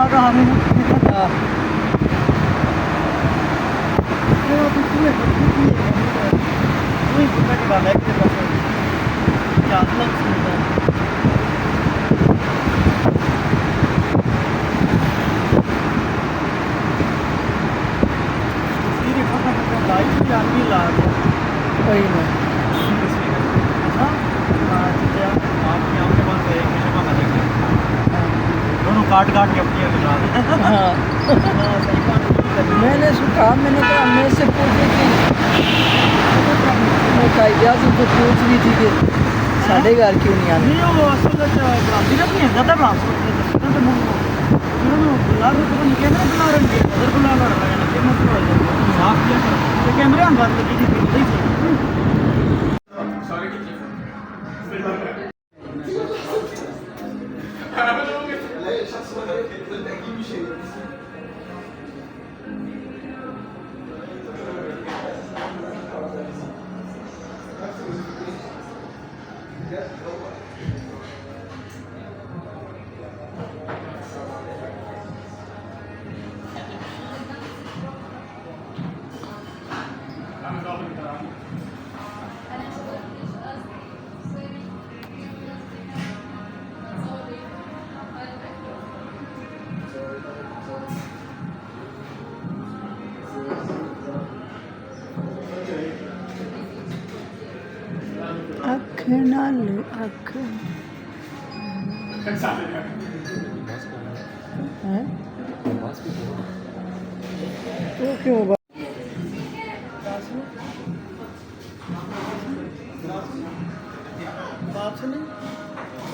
आगा हमें हाँ वो तो तू है तू ही कुत्ता की बात है कि बस क्या लग सुनता है सीरी फटा फटा बाइक भी आदमी ला गया वही ना हाँ क्या आपकी आपके पास एक मिशन में देख दोनों काट काट के अपनी बना दे हाँ हाँ सही बात है मैंने कहा मैंने कहा मैं से पूछी थी मैं कायदात से पूछ रही थी कि साढ़े घर क्यों नहीं आने नहीं वो असल में ब्रांडी नहीं है ज़्यादा ब्रांड तो मुझे बुला रहे तो कैमरा बुला रहे हैं उधर बुला रहा है कैमरा बुला रहे हैं साफ किया तो कैमरे हम बात लगी थी नहीं थी अख नाल अख हैं तो क्यों बात सुनी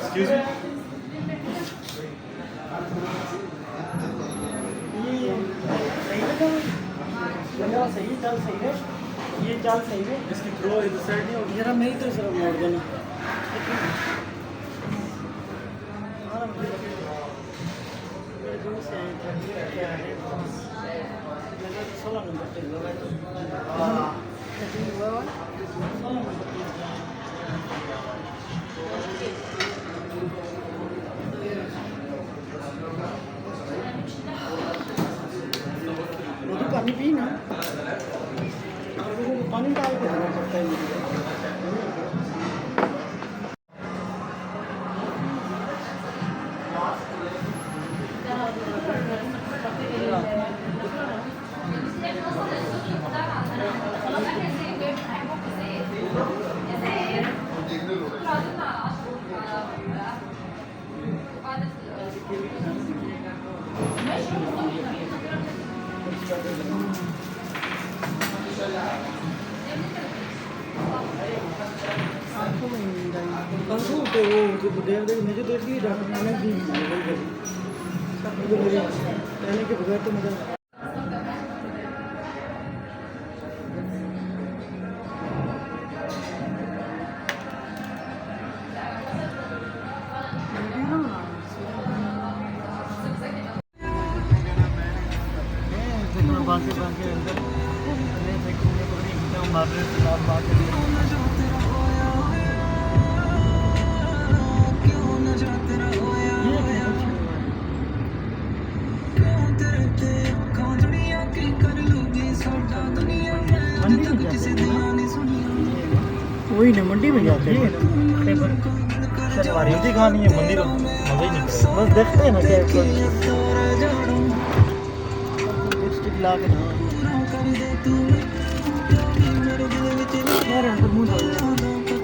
Excuse me? ये सही लगा लगा सही चल सही है ये चल सही है इसकी थ्रो इधर साइड नहीं होगी जरा मेरी तरफ से मोड़ देना क्या है लगा 16 नंबर टेल लगा वो तो पानी पी ना पानी डाल के देना पड़ता है परसों तो वो देख मुझे देख ली डॉक्टर मैंने भी मुझे मेरे कहने के बगैर तो मुझे बाकी बाकी अंदर नहीं फेंकूंगे तो नहीं मार रहे बात वही ना मंडी में जाते हैं हमारी होती कहानी है मंदिर मजा ही नहीं बस देखते हैं ना क्या लिपस्टिक ला के यार अंदर मुंह